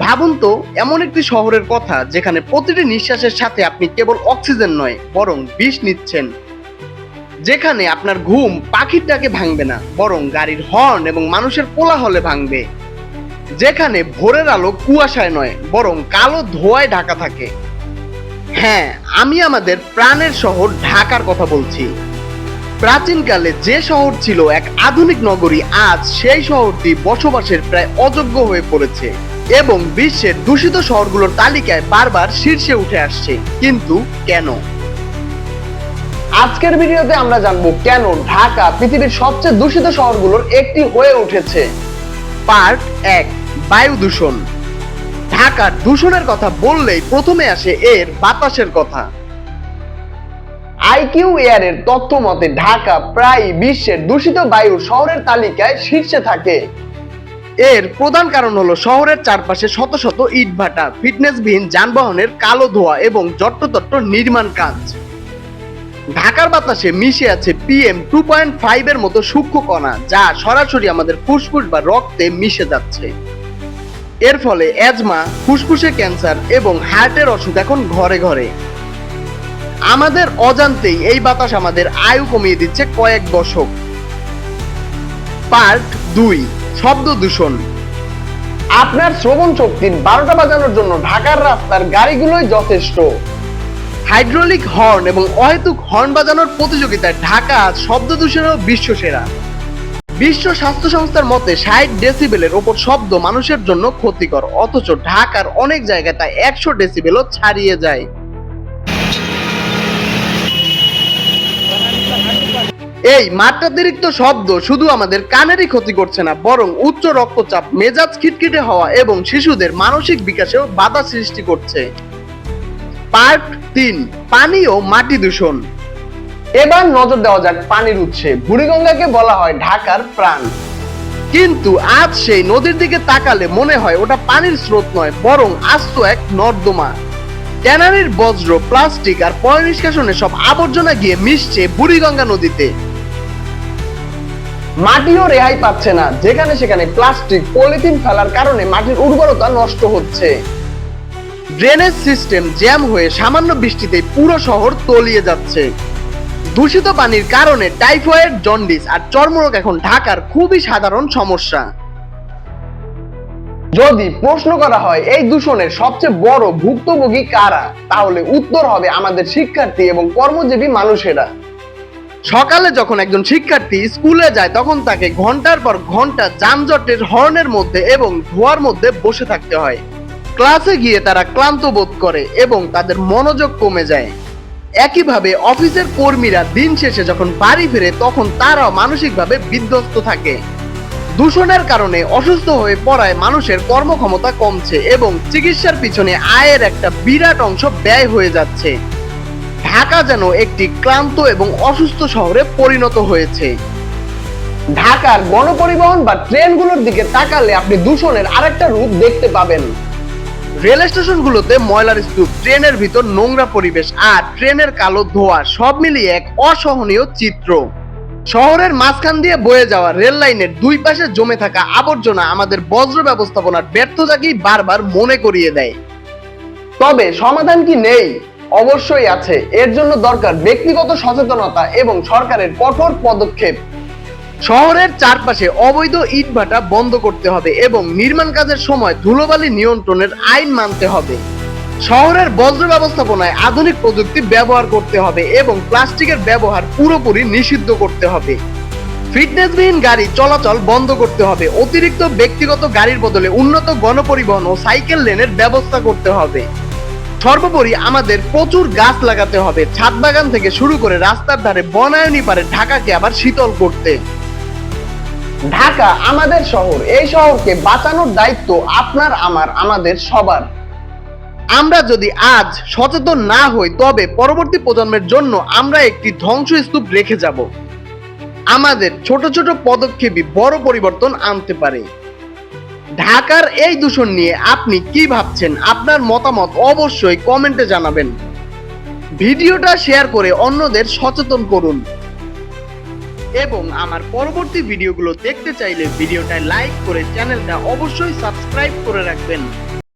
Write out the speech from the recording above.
ভাবুন তো, এমন একটি শহরের কথা যেখানে প্রতিটি নিঃশ্বাসের সাথে আপনি কেবল অক্সিজেন নয় বরং বিষ নিচ্ছেন। যেখানে আপনার ঘুম পাখির ডাকে ভাঙবে না, বরং গাড়ির হর্ন এবং মানুষের কোলাহলে ভাঙবে। যেখানে ভোরের আলো কুয়াশায় নয় বরং কালো ধোঁয়ায় ঢাকা থাকে। হ্যাঁ, আমি আমাদের প্রাণের শহর ঢাকার কথা বলছি। প্রাচীনকালে যে শহর ছিল এক আধুনিক নগরী, আজ সেই শহরটি বসবাসের প্রায় অযোগ্য হয়ে পড়েছে এবং বিশ্বের দূষিত শহরগুলোর তালিকায় বারবার শীর্ষে উঠে আসছে। কিন্তু কেন? আজকের ভিডিওতে আমরা জানবো কেন ঢাকা পৃথিবীর সবচেয়ে দূষিত শহরগুলোর একটি হয়ে উঠেছে। পার্ট 1, বায়ু দূষণ। ঢাকার দূষণের কথা বললেই প্রথমে আসে এর বাতাসের কথা। আইকিউ এয়ারের তথ্য মতে ঢাকা প্রায় বিশ্বের দূষিত বায়ুর শহরের তালিকায় শীর্ষে থাকে। এর প্রধান কারণ হলো শহরের চারপাশে শত শত ইটভাটা, ফিটনেসবিহীন যানবাহনের কালো ধোঁয়া এবং যত্রতত্র নির্মাণ কাজ। ঢাকার বাতাসে মিশে আছে PM 2.5 এর মতো সূক্ষ্ম কণা, যা সরাসরি আমাদের ফুসফুস বা রক্তে মিশে যাচ্ছে। এর ফলে অ্যাজমা, ফুসফুসে ক্যান্সার এবং হার্টের অসুখ এখন ঘরে ঘরে। আমাদের অজান্তেই এই বাতাস আমাদের আয়ু কমিয়ে দিচ্ছে কয়েক দশক। পার্ট 2, শব্দ দূষণ। আপনার শ্রবণ শক্তির 12টা বাজানোর জন্য ঢাকার রাস্তার গাড়িগুলোই যথেষ্ট। হাইড্রোলিক হর্ন এবং অহেতুক হর্ন বাজানোর প্রতিযোগিতায় ঢাকা আজ শব্দ দূষণেও বিশ্বসেরা। বিশ্ব স্বাস্থ্য সংস্থার মতে 60 ডেসিবেলের ওপর শব্দ মানুষের জন্য ক্ষতিকর, অথচ ঢাকার অনেক জায়গায় তা 100 ডেসিবেলও ছাড়িয়ে যায়। এই মাত্রাতিরিক্ত শব্দ শুধু আমাদের কানেরই ক্ষতি করছে না, বরং উচ্চ রক্তচাপ, মেজাজ খিটখিটে হওয়া এবং শিশুদের মানসিক বিকাশেও বাধা সৃষ্টি করছে। পার্ট 3, পানি ও মাটি দূষণ। এবার নজর দেওয়া যাক পানির উৎসে। বুড়িগঙ্গাকে বলা হয় ঢাকার প্রাণ, কিন্তু আজ সেই নদীর দিকে তাকালে মনে হয় ওটা পানির স্রোত নয়, বরং আস্ত এক নর্দমা। ট্যানারির বজ্র, প্লাস্টিক আর পয় নিষ্কাশনে সব আবর্জনা গিয়ে মিশছে বুড়িগঙ্গা নদীতে। মাটিও রেহাই পাচ্ছে না, যেখানে সেখানে প্লাস্টিক, পলিথিন ফেলার কারণে মাটির উর্বরতা নষ্ট হচ্ছে। ড্রেনেজ সিস্টেম জ্যাম হয়ে সামান্য বৃষ্টিতে পুরো শহর তলিয়ে যাচ্ছে। দূষিত পানির কারণে টাইফয়েড, জন্ডিস আর চর্মরোগ এখন ঢাকার খুবই সাধারণ সমস্যা। যদি প্রশ্ন করা হয় এই দূষণের সবচেয়ে বড় ভুক্তভোগী কারা, তাহলে উত্তর হবে আমাদের শিক্ষার্থী এবং কর্মজীবী মানুষেরা। সকালে যখন একজন শিক্ষার্থী স্কুলে যায়, তখন তাকে ঘন্টার পর ঘন্টা যানজটের হর্নের মধ্যে এবং ধোঁয়ার মধ্যে বসে থাকতে হয়। ক্লাসে গিয়ে তারা ক্লান্ত বোধ করে এবং তাদের মনোযোগ কমে যায়। একইভাবে অফিসের কর্মীরা দিন শেষে যখন বাড়ি ফিরে, তখন তারাও মানসিকভাবে বিধ্বস্ত থাকে। দূষণের কারণে অসুস্থ হয়ে পড়ায় মানুষের কর্মক্ষমতা কমছে এবং চিকিৎসার পিছনে আয়ের একটা বিরাট অংশ ব্যয় হয়ে যাচ্ছে। ঢাকা যেন একটি ক্লান্ত এবং অসুস্থ শহরে পরিণত হয়েছে। ঢাকার গণপরিবহন বা ট্রেনগুলোর দিকে তাকালে আপনি দূষণের আরেকটা রূপ দেখতে পাবেন। রেল স্টেশনগুলোতে ময়লার স্তূপ, ট্রেনের ভিতর নোংরা পরিবেশ আর ট্রেনের কালো ধোঁয়া, সব মিলিয়ে এক অসহনীয় চিত্র। শহরের মাঝখান দিয়ে বয়ে যাওয়া রেল লাইনের দুই পাশে জমে থাকা আবর্জনা আমাদের বজ্র ব্যবস্থাপনার ব্যর্থতাকেই বারবার মনে করিয়ে দেয়। তবে সমাধান কি নেই? অবশ্যই আছে। এর জন্য দরকার ব্যক্তিগত সচেতনতা এবং সরকারের কঠোর পদক্ষেপ। শহরের চারপাশে অবৈধ ইটভাটা বন্ধ করতে হবে এবং নির্মাণ কাজের সময় ধুলোবালি নিয়ন্ত্রণের আইন মানতে হবে। শহরের বজ্র ব্যবস্থাপনায় আধুনিক প্রযুক্তি ব্যবহার করতে হবে এবং প্লাস্টিকের ব্যবহার পুরোপুরি নিষিদ্ধ করতে হবে। ফিটনেসবিহীন গাড়ি চলাচল বন্ধ করতে হবে। অতিরিক্ত ব্যক্তিগত গাড়ির বদলে উন্নত গণপরিবহন ও সাইকেল লেনের ব্যবস্থা করতে হবে। সর্বোপরি আমাদের প্রচুর গাছ লাগাতে হবে, ছাদ বাগান থেকে শুরু করে রাস্তার ধারে বনায়নী পারে ঢাকাকে আবার শীতল করতে। ঢাকা আমাদের শহর, এই শহরকে বাঁচানোর দায়িত্ব আপনার, আমার, আমাদের সবার। আমরা যদি আজ সচেতন না হই, তবে পরবর্তী প্রজন্মের জন্য আমরা একটি ধ্বংসস্তূপ রেখে যাব। আমাদের ছোট ছোট পদক্ষেপই বড় পরিবর্তন আনতে পারে। ঢাকার এই দূষণ নিয়ে আপনি কি ভাবছেন? আপনার মতামত অবশ্যই কমেন্টে জানাবেন। ভিডিওটা শেয়ার করে অন্যদের সচেতন করুন এবং আমার পরবর্তী ভিডিওগুলো দেখতে চাইলে ভিডিওটা লাইক করে চ্যানেলটা অবশ্যই সাবস্ক্রাইব করে রাখবেন।